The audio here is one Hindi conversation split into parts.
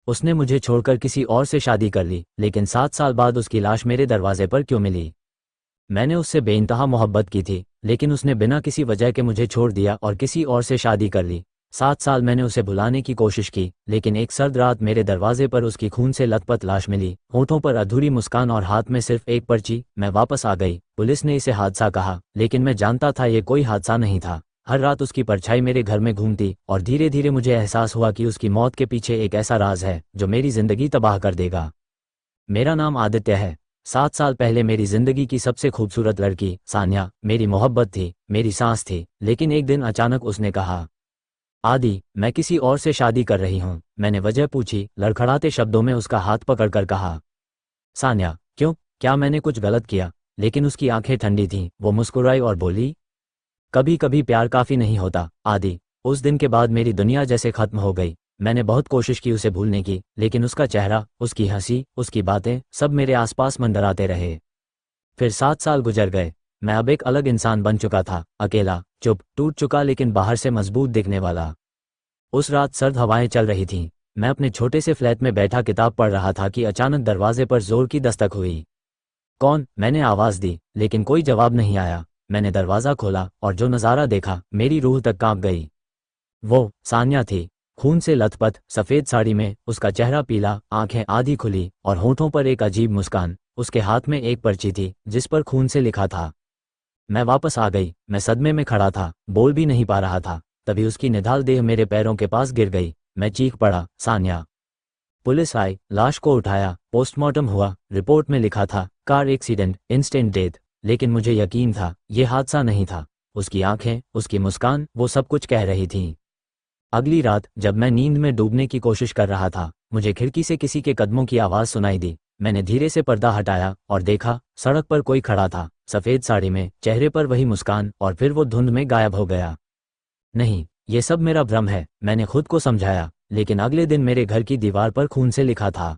उसने मुझे छोड़कर किसी और से शादी कर ली, लेकिन 7 साल बाद उसकी लाश मेरे दरवाजे पर क्यों मिली? मैंने उससे बेइंतहा मोहब्बत की थी, लेकिन उसने बिना किसी वजह के मुझे छोड़ दिया और किसी और से शादी कर ली। 7 साल मैंने उसे भुलाने की कोशिश की, लेकिन एक सर्द रात मेरे दरवाजे पर उसकी खून से लथपथ लाश मिली, होठों पर अधूरी मुस्कान और हाथ में सिर्फ एक पर्ची। मैं वापस आ गई। पुलिस ने इसे हादसा कहा, लेकिन मैं जानता था ये कोई हादसा नहीं था। हर रात उसकी परछाई मेरे घर में घूमती और धीरे धीरे मुझे एहसास हुआ कि उसकी मौत के पीछे एक ऐसा राज है जो मेरी जिंदगी तबाह कर देगा। मेरा नाम आदित्य है। 7 साल पहले मेरी जिंदगी की सबसे खूबसूरत लड़की सान्या मेरी मोहब्बत थी, मेरी सांस थी। लेकिन एक दिन अचानक उसने कहा, आदि, मैं किसी और से शादी कर रही हूँ। मैंने वजह पूछी, लड़खड़ाते शब्दों में उसका हाथ पकड़कर कहा, सान्या, क्यों? क्या मैंने कुछ गलत किया? लेकिन उसकी आंखें ठंडी थीं। वो मुस्कुराई और बोली, कभी कभी प्यार काफी नहीं होता आदि। उस दिन के बाद मेरी दुनिया जैसे खत्म हो गई। मैंने बहुत कोशिश की उसे भूलने की, लेकिन उसका चेहरा, उसकी हंसी, उसकी बातें, सब मेरे आसपास मंडराते रहे। फिर 7 साल गुजर गए। मैं अब एक अलग इंसान बन चुका था, अकेला, चुप, टूट चुका, लेकिन बाहर से मजबूत दिखने वाला। उस रात सर्द हवाएं चल रही थीं। मैं अपने छोटे से फ्लैट में बैठा किताब पढ़ रहा था कि अचानक दरवाजे पर जोर की दस्तक हुई। कौन? मैंने आवाज दी, लेकिन कोई जवाब नहीं आया। मैंने दरवाजा खोला और जो नज़ारा देखा, मेरी रूह तक कांप गई। वो सान्या थी, खून से लथपथ, सफेद साड़ी में, उसका चेहरा पीला, आंखें आधी खुली और होठों पर एक अजीब मुस्कान। उसके हाथ में एक पर्ची थी जिस पर खून से लिखा था। मैं वापस आ गई। मैं सदमे में खड़ा था, बोल भी नहीं पा रहा था। तभी उसकी निढाल देह मेरे पैरों के पास गिर गई। मैं चीख पड़ा, सान्या। पुलिस आई, लाश को उठाया, पोस्टमार्टम हुआ। रिपोर्ट में लिखा था, कार एक्सीडेंट, इंस्टेंट डेथ। लेकिन मुझे यकीन था, यह हादसा नहीं था। उसकी आंखें, उसकी मुस्कान, वो सब कुछ कह रही थीं। अगली रात जब मैं नींद में डूबने की कोशिश कर रहा था, मुझे खिड़की से किसी के कदमों की आवाज़ सुनाई दी। मैंने धीरे से पर्दा हटाया और देखा, सड़क पर कोई खड़ा था, सफ़ेद साड़ी में, चेहरे पर वही मुस्कान, और फिर वो धुंध में गायब हो गया। नहीं, ये सब मेरा भ्रम है, मैंने खुद को समझाया। लेकिन अगले दिन मेरे घर की दीवार पर खून से लिखा था,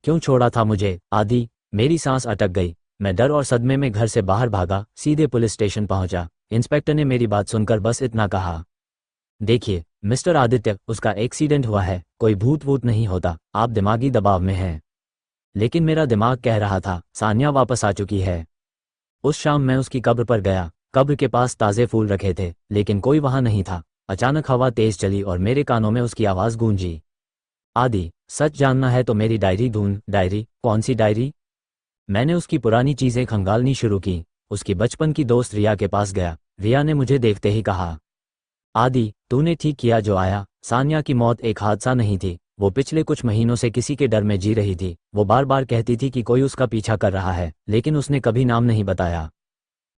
क्यों छोड़ा था मुझे, आदि? मेरी सांस अटक गई। मैं डर और सदमे में घर से बाहर भागा, सीधे पुलिस स्टेशन पहुंचा। इंस्पेक्टर ने मेरी बात सुनकर बस इतना कहा, देखिए मिस्टर आदित्य, उसका एक्सीडेंट हुआ है, कोई भूत वूत नहीं होता, आप दिमागी दबाव में हैं। लेकिन मेरा दिमाग कह रहा था, सान्या वापस आ चुकी है। उस शाम मैं उसकी कब्र पर गया। कब्र के पास ताज़े फूल रखे थे, लेकिन कोई वहां नहीं था। अचानक हवा तेज चली और मेरे कानों में उसकी आवाज़ गूंजी, आदि, सच जानना है तो मेरी डायरी ढूंढ। डायरी? कौन सी डायरी? मैंने उसकी पुरानी चीज़ें खंगालनी शुरू की। उसकी बचपन की दोस्त रिया के पास गया। रिया ने मुझे देखते ही कहा, आदि, तूने ठीक किया जो आया। सान्या की मौत एक हादसा नहीं थी। वो पिछले कुछ महीनों से किसी के डर में जी रही थी। वो बार बार कहती थी कि कोई उसका पीछा कर रहा है, लेकिन उसने कभी नाम नहीं बताया।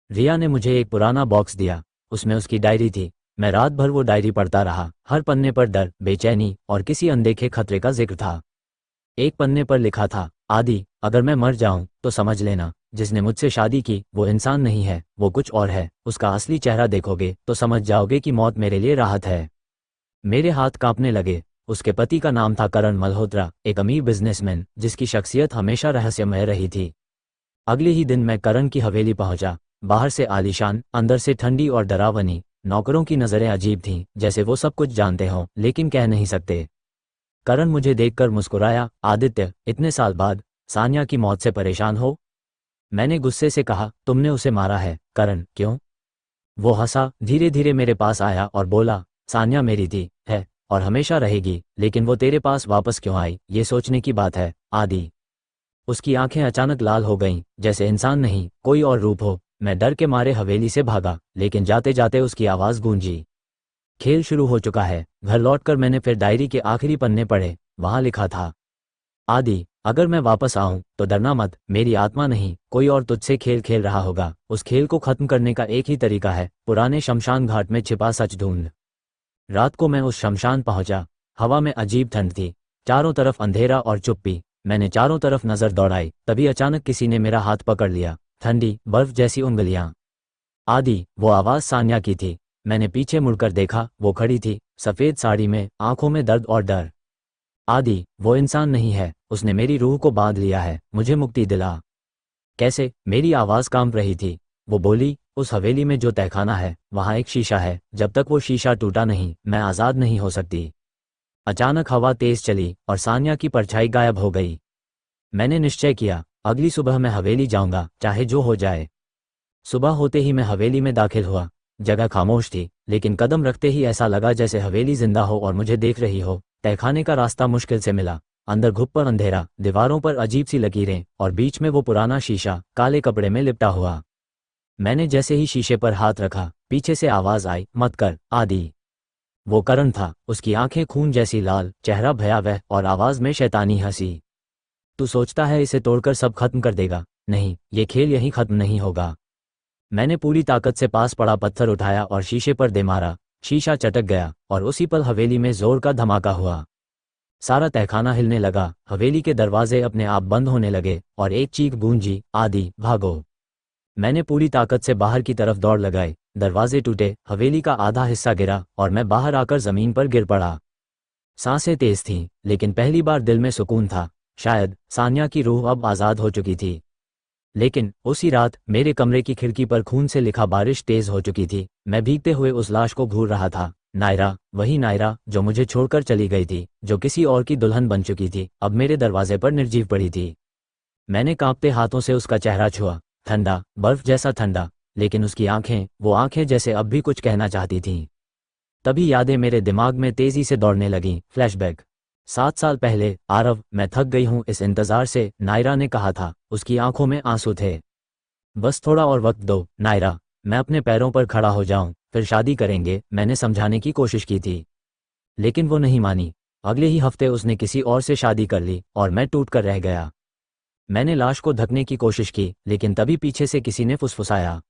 रिया ने मुझे एक पुराना बॉक्स दिया। उसमें उसकी डायरी थी। मैं रात भर वो डायरी पढ़ता रहा। हर पन्ने पर डर, बेचैनी और किसी अनदेखे खतरे का जिक्र था। एक पन्ने पर लिखा था, आदि, अगर मैं मर जाऊं तो समझ लेना, जिसने मुझसे शादी की वो इंसान नहीं है, वो कुछ और है। उसका असली चेहरा देखोगे तो समझ जाओगे कि मौत मेरे लिए राहत है। मेरे हाथ कांपने लगे। उसके पति का नाम था करण मल्होत्रा, एक अमीर बिजनेसमैन जिसकी शख्सियत हमेशा रहस्यमय रही थी। अगले ही दिन मैं करण की हवेली पहुंचा। बाहर से आलीशान, अंदर से ठंडी और डरावनी। नौकरों की नज़रें अजीब थीं, जैसे वो सब कुछ जानते हों लेकिन कह नहीं सकते। करण मुझे देखकर मुस्कुराया, आदित्य, इतने साल बाद सान्या की मौत से परेशान हो? मैंने गुस्से से कहा, तुमने उसे मारा है। करण, क्यों? वो हंसा, धीरे धीरे मेरे पास आया और बोला, सान्या मेरी थी, है और हमेशा रहेगी, लेकिन वो तेरे पास वापस क्यों आई, ये सोचने की बात है, आदि। उसकी आंखें अचानक लाल हो गईं, जैसे इंसान नहीं, कोई और रूप हो। मैं डर के मारे हवेली से भागा, लेकिन जाते जाते उसकी आवाज़ गूंजी, खेल शुरू हो चुका है। घर लौटकर मैंने फिर डायरी के आखिरी पन्ने पढ़े। वहां लिखा था, आदि, अगर मैं वापस आऊं तो डरना मत, मेरी आत्मा नहीं, कोई और तुझसे खेल खेल रहा होगा। उस खेल को खत्म करने का एक ही तरीका है, पुराने शमशान घाट में छिपा सच ढूंढ। रात को मैं उस शमशान पहुंचा। हवा में अजीब ठंड थी, चारों तरफ अंधेरा और चुप्पी। मैंने चारों तरफ नजर दौड़ाई, तभी अचानक किसी ने मेरा हाथ पकड़ लिया, ठंडी बर्फ जैसी उंगलियां। आदि, वो आवाज़ सान्या की थी। मैंने पीछे मुड़कर देखा, वो खड़ी थी, सफ़ेद साड़ी में, आंखों में दर्द और डर। आदि, वो इंसान नहीं है, उसने मेरी रूह को बांध लिया है, मुझे मुक्ति दिला। कैसे? मेरी आवाज़ कांप रही थी। वो बोली, उस हवेली में जो तहखाना है, वहाँ एक शीशा है, जब तक वो शीशा टूटा नहीं, मैं आज़ाद नहीं हो सकती। अचानक हवा तेज चली और सान्या की परछाई गायब हो गई। मैंने निश्चय किया, अगली सुबह मैं हवेली जाऊंगा, चाहे जो हो जाए। सुबह होते ही मैं हवेली में दाखिल हुआ। जगह खामोश थी, लेकिन कदम रखते ही ऐसा लगा जैसे हवेली जिंदा हो और मुझे देख रही हो। तहखाने का रास्ता मुश्किल से मिला। अंदर घुप्पर अंधेरा, दीवारों पर अजीब सी लकीरें और बीच में वो पुराना शीशा काले कपड़े में लिपटा हुआ। मैंने जैसे ही शीशे पर हाथ रखा, पीछे से आवाज आई, मत कर, आदि। वो करण था, उसकी आंखें खून जैसी लाल, चेहरा भयावह और आवाज में शैतानी हंसी। तू सोचता है इसे तोड़कर सब खत्म कर देगा? नहीं, ये खेल यहीं खत्म नहीं होगा। मैंने पूरी ताकत से पास पड़ा पत्थर उठाया और शीशे पर दे मारा। शीशा चटक गया और उसी पल हवेली में जोर का धमाका हुआ। सारा तहखाना हिलने लगा, हवेली के दरवाजे अपने आप बंद होने लगे और एक चीख गूंजी, आदि, भागो। मैंने पूरी ताकत से बाहर की तरफ दौड़ लगाई। दरवाजे टूटे, हवेली का आधा हिस्सा गिरा और मैं बाहर आकर जमीन पर गिर पड़ा। सांसें तेज थीं, लेकिन पहली बार दिल में सुकून था। शायद सान्या की रूह अब आज़ाद हो चुकी थी। लेकिन उसी रात मेरे कमरे की खिड़की पर खून से लिखा बारिश तेज हो चुकी थी। मैं भीगते हुए उस लाश को घूर रहा था। नायरा, वही नायरा जो मुझे छोड़कर चली गई थी, जो किसी और की दुल्हन बन चुकी थी, अब मेरे दरवाजे पर निर्जीव पड़ी थी। मैंने कांपते हाथों से उसका चेहरा छुआ, ठंडा, बर्फ जैसा ठंडा, लेकिन उसकी आंखें, वो आंखें जैसे अब भी कुछ कहना चाहती थीं। तभी यादें मेरे दिमाग में तेजी से दौड़ने लगीं। फ्लैशबैक। 7 साल पहले, आरव, मैं थक गई हूं इस इंतजार से, नायरा ने कहा था। उसकी आंखों में आंसू थे। बस थोड़ा और वक्त दो, नायरा, मैं अपने पैरों पर खड़ा हो जाऊं, फिर शादी करेंगे। मैंने समझाने की कोशिश की थी, लेकिन वो नहीं मानी। अगले ही हफ्ते उसने किसी और से शादी कर ली और मैं टूट कर रह गया। मैंने लाश को ढकने की कोशिश की, लेकिन तभी पीछे से किसी ने फुसफुसाया,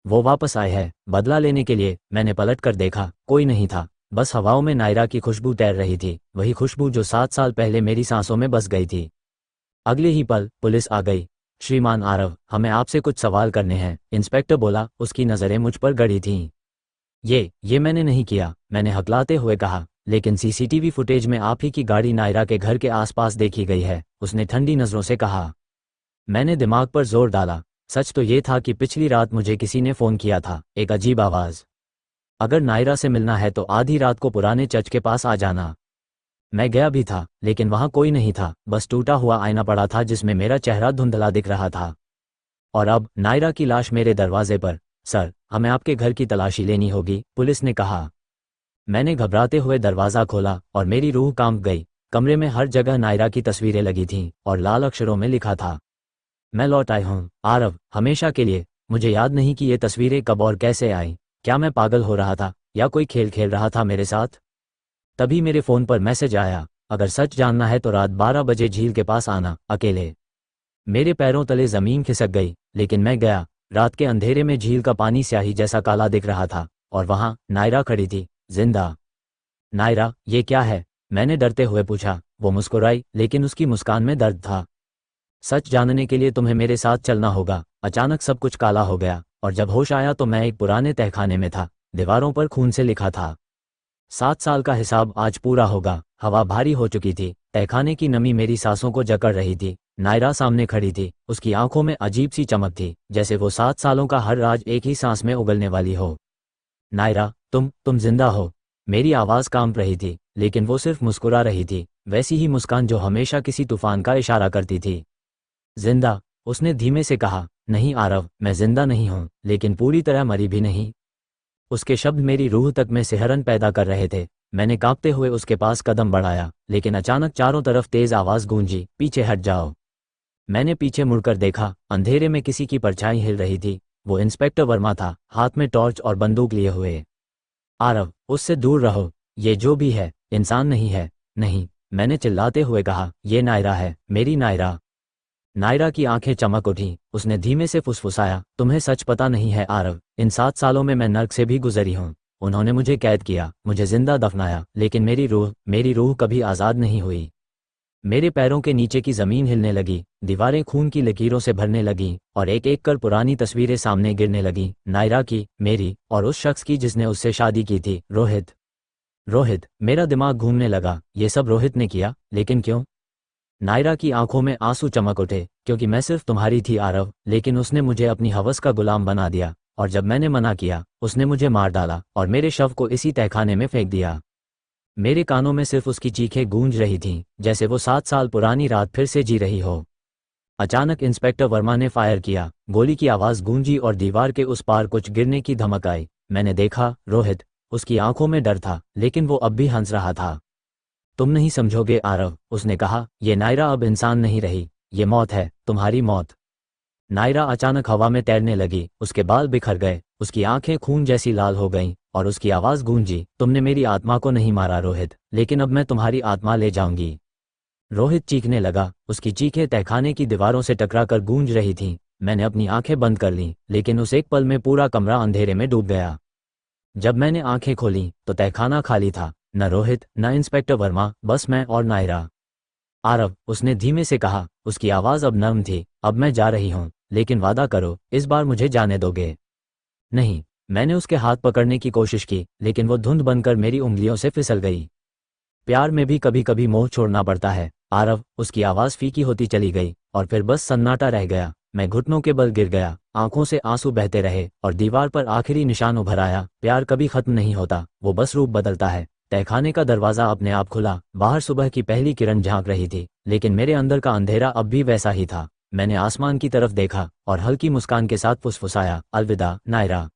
वो वापस आए हैं, बदला लेने के लिए। मैंने पलट कर देखा, कोई नहीं था, बस हवाओं में नायरा की खुशबू तैर रही थी, वही खुशबू जो 7 साल पहले मेरी सांसों में बस गई थी। अगले ही पल पुलिस आ गई। श्रीमान आरव, हमें आपसे कुछ सवाल करने हैं, इंस्पेक्टर बोला। उसकी नज़रें मुझ पर गड़ी थीं। ये मैंने नहीं किया, मैंने हकलाते हुए कहा, लेकिन सीसीटीवी फुटेज में आप ही की गाड़ी नायरा के घर के आसपास देखी गई है, उसने ठंडी नज़रों से कहा। मैंने दिमाग पर जोर डाला। सच तो ये था कि पिछली रात मुझे किसी ने फ़ोन किया था, एक अजीब आवाज़। अगर नायरा से मिलना है तो आधी रात को पुराने चर्च के पास आ जाना। मैं गया भी था, लेकिन वहाँ कोई नहीं था, बस टूटा हुआ आईना पड़ा था जिसमें मेरा चेहरा धुंधला दिख रहा था। और अब नायरा की लाश मेरे दरवाजे पर। सर, हमें आपके घर की तलाशी लेनी होगी, पुलिस ने कहा। मैंने घबराते हुए दरवाज़ा खोला और मेरी रूह कांप गई। कमरे में हर जगह नायरा की तस्वीरें लगी थीं और लाल अक्षरों में लिखा था, मैं लौट आई हूँ, आरव, हमेशा के लिए। मुझे याद नहीं कि ये तस्वीरें कब और कैसे आईं। क्या मैं पागल हो रहा था या कोई खेल खेल रहा था मेरे साथ? तभी मेरे फ़ोन पर मैसेज आया, अगर सच जानना है तो रात 12 बजे झील के पास आना, अकेले। मेरे पैरों तले ज़मीन खिसक गई, लेकिन मैं गया। रात के अंधेरे में झील का पानी स्याही जैसा काला दिख रहा था और वहाँ नायरा खड़ी थी, जिंदा। नायरा, ये क्या है? मैंने डरते हुए पूछा। वो मुस्कुराई, लेकिन उसकी मुस्कान में दर्द था। सच जानने के लिए तुम्हें मेरे साथ चलना होगा। अचानक सब कुछ काला हो गया और जब होश आया तो मैं एक पुराने तहखाने में था। दीवारों पर खून से लिखा था, 7 साल का हिसाब आज पूरा होगा। हवा भारी हो चुकी थी, तहखाने की नमी मेरी सांसों को जकड़ रही थी। नायरा सामने खड़ी थी, उसकी आंखों में अजीब सी चमक थी, जैसे वो 7 सालों का हर राज एक ही सांस में उगलने वाली हो। नायरा, तुम जिंदा हो। मेरी आवाज़ कांप रही थी, लेकिन वो सिर्फ मुस्कुरा रही थी, वैसी ही मुस्कान जो हमेशा किसी तूफान का इशारा करती थी। जिंदा, उसने धीमे से कहा। नहीं आरव, मैं जिंदा नहीं हूं, लेकिन पूरी तरह मरी भी नहीं। उसके शब्द मेरी रूह तक में सिहरन पैदा कर रहे थे। मैंने कांपते हुए उसके पास कदम बढ़ाया, लेकिन अचानक चारों तरफ तेज आवाज गूंजी, पीछे हट जाओ। मैंने पीछे मुड़कर देखा, अंधेरे में किसी की परछाई हिल रही थी। वो इंस्पेक्टर वर्मा था, हाथ में टॉर्च और बंदूक लिए हुए। आरव, उससे दूर रहो, ये जो भी है इंसान नहीं है। नहीं, मैंने चिल्लाते हुए कहा, ये नायरा है, मेरी नायरा। नायरा की आंखें चमक उठीं, उसने धीमे से फुसफुसाया, तुम्हें सच पता नहीं है आरव, इन 7 सालों में मैं नर्क से भी गुजरी हूँ। उन्होंने मुझे कैद किया, मुझे जिंदा दफनाया, लेकिन मेरी रूह कभी आज़ाद नहीं हुई। मेरे पैरों के नीचे की ज़मीन हिलने लगी, दीवारें खून की लकीरों से भरने लगीं और एक एक कर पुरानी तस्वीरें सामने गिरने लगीं, नायरा की, मेरी और उस शख्स की जिसने उससे शादी की थी, रोहित। रोहित, मेरा दिमाग घूमने लगा। ये सब रोहित ने किया, लेकिन क्यों? नायरा की आंखों में आंसू चमक उठे, क्योंकि मैं सिर्फ तुम्हारी थी आरव, लेकिन उसने मुझे अपनी हवस का गुलाम बना दिया, और जब मैंने मना किया, उसने मुझे मार डाला और मेरे शव को इसी तहखाने में फेंक दिया। मेरे कानों में सिर्फ उसकी चीखें गूंज रही थीं, जैसे वो 7 साल पुरानी रात फिर से जी रही हो। अचानक इंस्पेक्टर वर्मा ने फायर किया, गोली की आवाज़ गूंजी और दीवार के उस पार कुछ गिरने की धमक आई। मैंने देखा, रोहित। उसकी आंखों में डर था, लेकिन वो अब भी हंस रहा था। तुम नहीं समझोगे आरव, उसने कहा, ये नायरा अब इंसान नहीं रही, ये मौत है, तुम्हारी मौत। नायरा अचानक हवा में तैरने लगी, उसके बाल बिखर गए, उसकी आंखें खून जैसी लाल हो गईं, और उसकी आवाज़ गूंजी, तुमने मेरी आत्मा को नहीं मारा रोहित, लेकिन अब मैं तुम्हारी आत्मा ले जाऊंगी। रोहित चीखने लगा, उसकी चीखें तहखाने की दीवारों से टकराकर गूंज रही थीं। मैंने अपनी आंखें बंद कर लीं, लेकिन उस एक पल में पूरा कमरा अंधेरे में डूब गया। जब मैंने आंखें खोलीं तो तहखाना खाली था, न रोहित, न इंस्पेक्टर वर्मा, बस मैं और नायरा। आरव, उसने धीमे से कहा, उसकी आवाज़ अब नर्म थी, अब मैं जा रही हूँ, लेकिन वादा करो, इस बार मुझे जाने दोगे? नहीं। मैंने उसके हाथ पकड़ने की कोशिश की, लेकिन वो धुंध बनकर मेरी उंगलियों से फिसल गई। प्यार में भी कभी कभी मोह छोड़ना पड़ता है आरव। उसकी आवाज़ फीकी होती चली गई, और फिर बस सन्नाटा रह गया। मैं घुटनों के बल गिर गया, आंखों से आंसू बहते रहे, और दीवार पर आखिरी निशान उभर आया। प्यार कभी खत्म नहीं होता, वो बस रूप बदलता है। तहखाने का दरवाज़ा अपने आप खुला, बाहर सुबह की पहली किरण झांक रही थी, लेकिन मेरे अंदर का अंधेरा अब भी वैसा ही था। मैंने आसमान की तरफ देखा और हल्की मुस्कान के साथ फुसफुसाया, अलविदा नायरा।